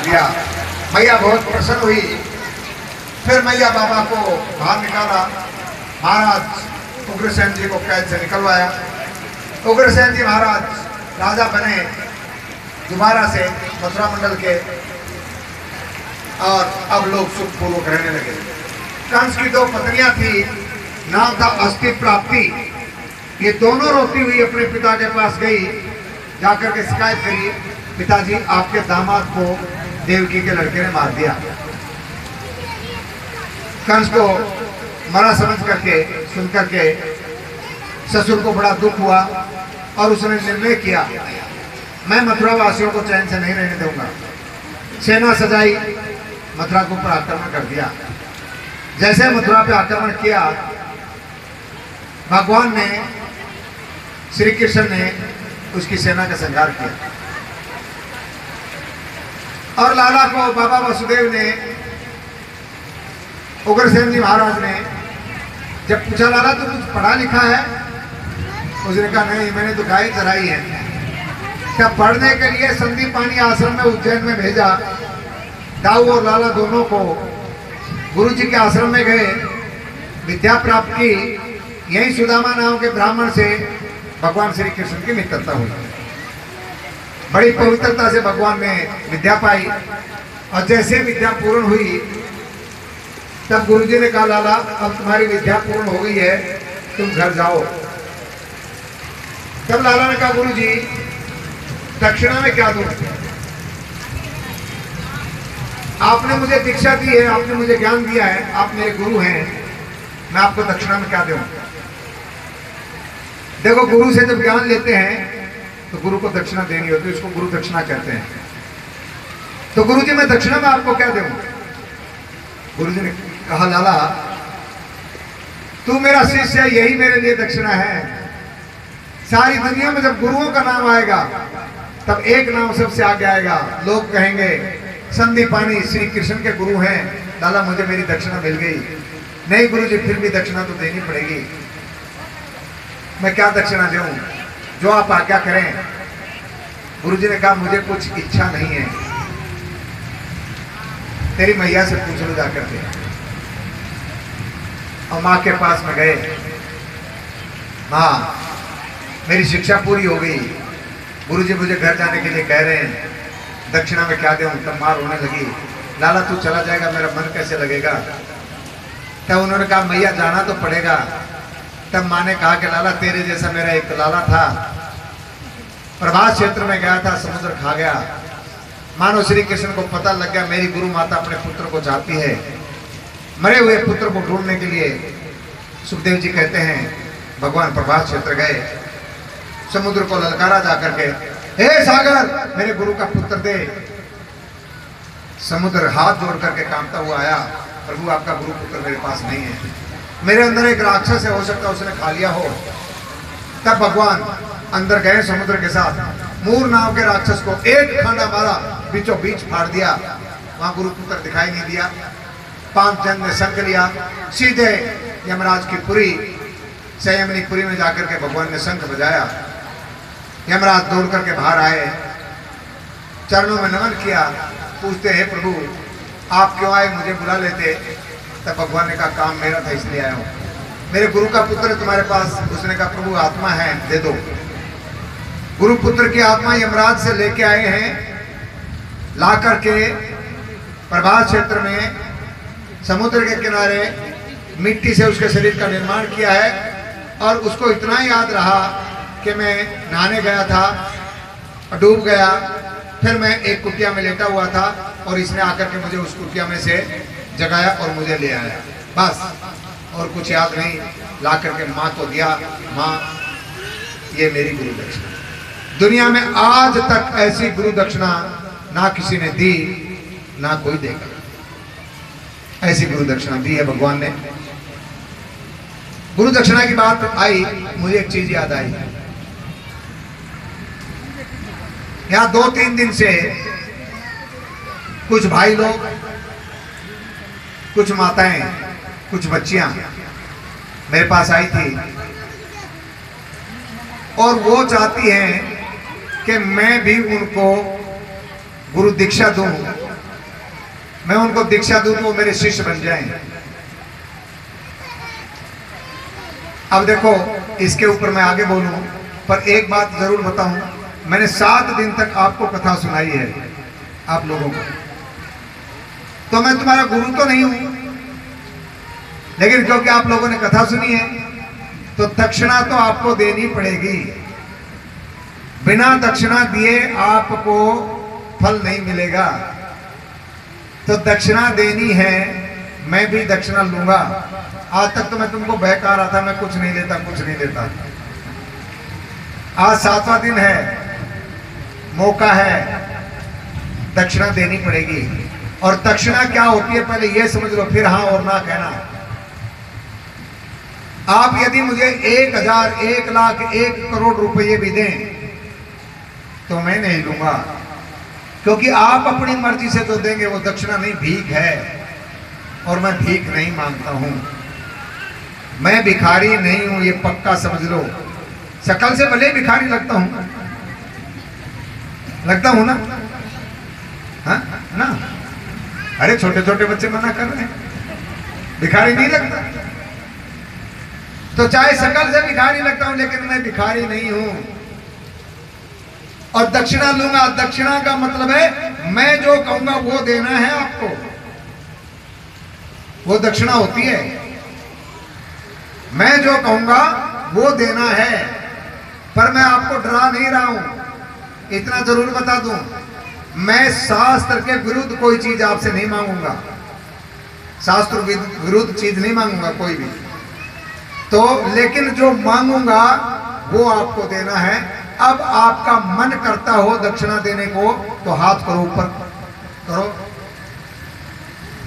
दिया। मैया बहुत प्रसन्न हुई। फिर मैया बाबा को बाहर निकाला। महाराज उग्रसेन जी को कैद से निकलवाया। उग्रसेन जी महाराज राजा बने दोबारा से मथुरा मंडल के, और अब लोग सुखपूर्वक रहने लगे। कंस की 2 पत्नियां थी, नाम था अस्थि प्राप्ति। ये दोनों रोती हुई अपने पिता के पास गई, जाकर के शिकायत करी, पिताजी आपके दामाद को देवकी के लड़के ने मार दिया। कंस को मरा समझ करके सुन करके ससुर को बड़ा दुख हुआ और उसने निर्णय किया, मैं मथुरा वासियों को चैन से नहीं रहने दूंगा। सेना सजाई, मथुरा के ऊपर आक्रमण कर दिया। जैसे मथुरा पे आक्रमण किया, भगवान ने, श्री कृष्ण ने उसकी सेना का संहार किया। और लाला को बाबा वसुदेव ने, उग्रसेन जी महाराज ने जब पूछा, लाला तू कुछ पढ़ा लिखा है? उसने कहा नहीं, मैंने तो गाय चराई है। क्या पढ़ने के लिए संदीपानी आश्रम में उज्जैन में भेजा। दाऊ और लाला दोनों को गुरु जी के आश्रम में गए, विद्या प्राप्त की। यही सुदामा नाम के ब्राह्मण से भगवान श्री कृष्ण की मित्रता हुई। बड़ी पवित्रता से भगवान ने विद्या पाई, और जैसे विद्या पूर्ण हुई तब गुरु जी ने कहा, लाला अब तुम्हारी विद्या पूर्ण हो गई है, तुम घर जाओ। तब लाला ने कहा, गुरु जी दक्षिणा में क्या दूं? आपने मुझे दीक्षा दी है, आपने मुझे ज्ञान दिया है, आप मेरे गुरु हैं, मैं आपको दक्षिणा में क्या दूं? देखो, गुरु से जब ज्ञान लेते हैं तो गुरु को दक्षिणा देनी होती है, उसको गुरु दक्षिणा कहते हैं। तो गुरु जी मैं दक्षिणा में आपको क्या दूं? गुरु जी ने कहा, लाला तू मेरा शिष्य है, यही मेरे लिए दक्षिणा है। सारी दुनिया में जब गुरुओं का नाम आएगा तब एक नाम सबसे आगे आएगा, लोग कहेंगे संदीपानी श्री कृष्ण के गुरु हैं। लाला मुझे मेरी दक्षिणा मिल गई। नहीं गुरु जी, फिर भी दक्षिणा तो देनी पड़ेगी। मैं क्या दक्षिणा दूं? जो आप आज्ञा करें। गुरु जी ने कहा, मुझे कुछ इच्छा नहीं है, तेरी मैया से पूछ लो जाकर के। और माँ के पास में गए, माँ मेरी शिक्षा पूरी हो गई, गुरु जी मुझे घर जाने के लिए कह रहे हैं, दक्षिणा में क्या दूं? तब माँ रोने लगी, लाला तू चला जाएगा, मेरा मन कैसे लगेगा? तब उन्होंने कहा, मैया जाना तो पड़ेगा। तब माँ ने कहा कि लाला तेरे जैसा मेरा एक लाला था, प्रभास क्षेत्र में गया था, समुद्र खा गया। मानो श्री कृष्ण को पता लग गया मेरी गुरु माता अपने पुत्र को चाहती है। मरे हुए पुत्र को ढूंढने के लिए सुखदेव जी कहते हैं भगवान प्रभास क्षेत्र गए, समुद्र को ललकारा जाकर के, हे सागर मेरे गुरु का पुत्र दे। समुद्र हाथ जोड़ करके कांपता हुआ आया, प्रभु आपका गुरु पुत्र मेरे पास नहीं है, मेरे अंदर एक राक्षस है, हो सकता है उसने खा लिया हो। तब भगवान अंदर गए समुद्र के साथ, मूर नाम के राक्षस को एक खांडा मारा, बीचों बीच फाड़ दिया। वहां गुरु पुत्र दिखाई नहीं दिया। पांचजन ने संग लिया, सीधे यमराज की पुरी, संयमनी पुरी में जाकर के भगवान ने शंख बजाया। यमराज दौड़ करके बाहर आए, चरणों में नमन किया, पूछते हैं प्रभु आप क्यों आए, मुझे बुला लेते। तब भगवान ने कहा, काम मेरा था इसलिए आया हूं, मेरे गुरु का पुत्र है तुम्हारे पास। उसने कहा, प्रभु आत्मा है, दे दो। गुरु पुत्र की आत्मा यमराज से लेके आए हैं, ला करके प्रभास क्षेत्र में समुद्र के किनारे मिट्टी से उसके शरीर का निर्माण किया है। और उसको इतना याद रहा कि मैं नहाने गया था, डूब गया, फिर मैं एक कुटिया में लेटा हुआ था और इसने आकर के मुझे उस कुटिया में से जगाया और मुझे ले आया, बस और कुछ याद नहीं। ला करके माँ को दिया, माँ ये मेरी गुरु दक्षिणा। दुनिया में आज तक ऐसी गुरु दक्षिणा ना किसी ने दी, ना कोई देगा। ऐसी गुरु दक्षिणा दी है भगवान ने। गुरु दक्षिणा की बात आई, मुझे एक चीज याद आई। यहां 2-3 दिन से कुछ भाई लोग, कुछ माताएं, कुछ बच्चियां मेरे पास आई थी और वो चाहती हैं कि मैं भी उनको गुरु दीक्षा दूं मैं उनको दीक्षा दूं तो वो मेरे शिष्य बन जाएं। अब देखो, इसके ऊपर मैं आगे बोलूं, पर एक बात जरूर बताऊं, मैंने 7 दिन तक आपको कथा सुनाई है, आप लोगों को, तो मैं तुम्हारा गुरु तो नहीं हूं, लेकिन क्योंकि आप लोगों ने कथा सुनी है तो दक्षिणा तो आपको देनी पड़ेगी। बिना दक्षिणा दिए आपको फल नहीं मिलेगा, तो दक्षिणा देनी है। मैं भी दक्षिणा लूंगा। आज तक तो मैं तुमको बहका रहा था, मैं कुछ नहीं लेता, कुछ नहीं लेता। आज 7वां दिन है, मौका है, दक्षिणा देनी पड़ेगी। और दक्षिणा क्या होती है पहले ये समझ लो, फिर हाँ और ना कहना। आप यदि मुझे 1000, 1 लाख, 1 करोड़ रुपए भी दें तो मैं नहीं लूंगा, क्योंकि आप अपनी मर्जी से तो देंगे, वो दक्षिणा नहीं, भीख है, और मैं भीख नहीं मांगता हूं। मैं भिखारी नहीं हूं, ये पक्का समझ लो। शकल से भले भिखारी लगता हूं, लगता हूं ना? हाँ ना? अरे छोटे छोटे बच्चे मना कर रहे हैं, भिखारी नहीं लगता। तो चाहे शकल से भिखारी लगता हूं, लेकिन मैं भिखारी नहीं हूं। और दक्षिणा लूंगा। दक्षिणा का मतलब है मैं जो कहूंगा वो देना है आपको, वो दक्षिणा होती है। मैं जो कहूंगा वो देना है। पर मैं आपको डरा नहीं रहा हूं, इतना जरूर बता दूं, मैं शास्त्र के विरुद्ध कोई चीज आपसे नहीं मांगूंगा, शास्त्र विरुद्ध चीज नहीं मांगूंगा कोई भी। तो लेकिन जो मांगूंगा वो आपको देना है। अब आपका मन करता हो दक्षिणा देने को तो हाथ करो, ऊपर करो।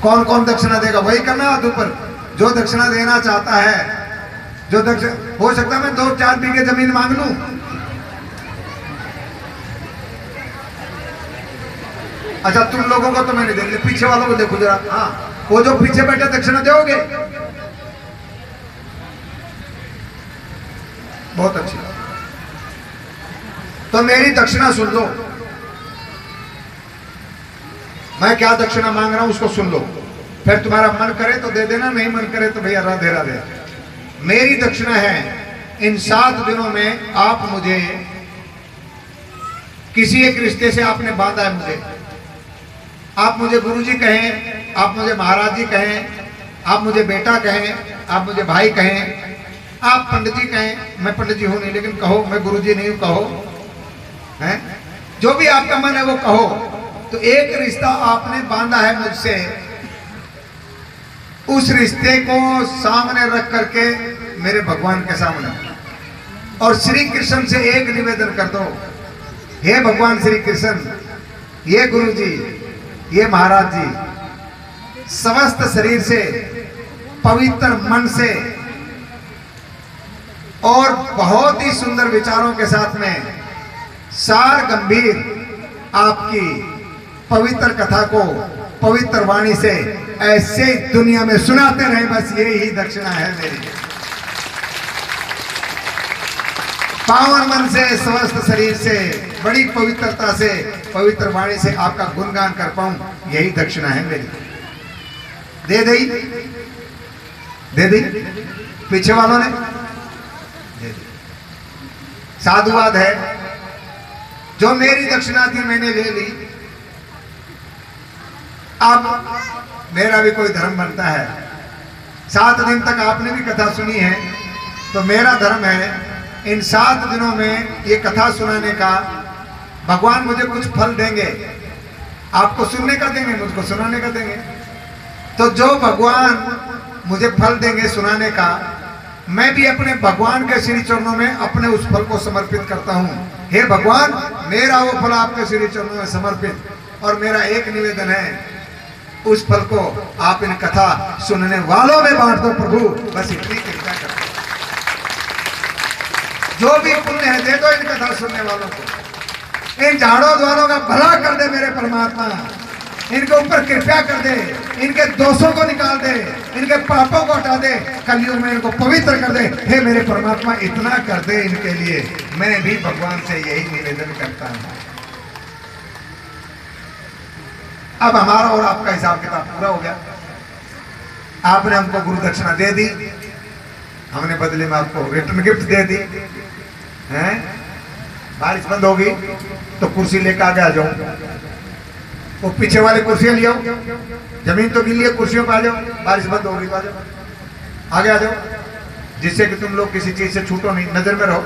कौन कौन दक्षिणा देगा वही करना हाथ ऊपर। जो दक्षिणा देना चाहता है, जो दक्षिणा, हो सकता है मैं 2-4 बीघे जमीन मांग लूं, अच्छा तुम लोगों को तो मैंने दे दिया, पीछे वालों को देखो जरा। हाँ, वो जो पीछे बैठे दक्षिणा दोगे, बहुत अच्छी। तो मेरी दक्षिणा सुन लो, मैं क्या दक्षिणा मांग रहा हूं उसको सुन लो, फिर तुम्हारा मन करे तो दे देना, नहीं मन करे तो भैया राधे राधे। मेरी दक्षिणा है, इन 7 दिनों में आप मुझे किसी एक रिश्ते से आपने बांधा है मुझे। आप मुझे गुरुजी कहें, आप मुझे महाराज जी कहें, आप मुझे बेटा कहें, आप मुझे भाई कहें, आप पंडित जी कहें, मैं पंडित जी हूं नहीं लेकिन कहो, मैं गुरुजी नहीं हूं कहो, हैं? जो भी आपका मन है वो कहो। तो एक रिश्ता आपने बांधा है मुझसे, उस रिश्ते को सामने रख करके मेरे भगवान के सामने और श्री कृष्ण से एक निवेदन कर दो, हे भगवान श्री कृष्ण, ये गुरु जी, ये महाराज जी, समस्त शरीर से, पवित्र मन से और बहुत ही सुंदर विचारों के साथ में सार गंभीर आपकी पवित्र कथा को पवित्र वाणी से ऐसे दुनिया में सुनाते रहे, बस यही ही दक्षिणा है मेरी। पावन मन से, स्वस्थ शरीर से, बड़ी पवित्रता से, पवित्र वाणी से आपका गुणगान कर पाऊं, यही दक्षिणा है मेरी। दे दी, दे दी पीछे वालों ने, दे दी। साधुवाद है, जो मेरी दक्षिणा थी मैंने ले ली। अब मेरा भी कोई धर्म बनता है। 7 दिन तक आपने भी कथा सुनी है, तो मेरा धर्म है इन 7 दिनों में ये कथा सुनाने का। भगवान मुझे कुछ फल देंगे, आपको सुनने का देंगे, मुझको सुनाने का देंगे। तो जो भगवान मुझे फल देंगे सुनाने का, मैं भी अपने भगवान के श्री चरणों में अपने उस फल को समर्पित करता हूँ। हे भगवान, मेरा वो फल आपके श्री चरणों में समर्पित, और मेरा एक निवेदन है, उस फल को आप इन कथा सुनने वालों में बांट दो प्रभु, बस इतनी कृपा करो। जो भी पुण्य है दे दो इन कथा सुनने वालों को। इन झाड़ों द्वारों का भला कर दे मेरे परमात्मा, इनके ऊपर कृपा कर दे, इनके दोषों को निकाल दे, इनके पापों को हटा दे, कलयुग में इनको पवित्र कर दे। हे मेरे परमात्मा, इतना कर दे इनके लिए। मैं भी भगवान से यही निवेदन करता हूँ। अब हमारा और आपका हिसाब किताब पूरा हो गया। आपने हमको गुरु दक्षिणा दे दी, हमने बदले में आपको रिटर्न गिफ्ट दे दी हैं। बारिश बंद होगी तो कुर्सी लेकर आगे आ जाओ, वो पीछे वाली कुर्सियां ले आओ, जमीन तो गिल्ली है, कुर्सियों पे आ जाओ। बारिश बंद होगी तो आ जाओ, आगे आ जाओ, जिससे कि तुम लोग किसी चीज से छूटो नहीं, नजर में रहो,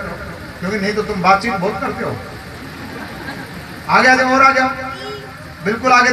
क्योंकि नहीं तो तुम बातचीत बहुत करते हो। आगे आ जाओ और आ जाओ, बिल्कुल आगे।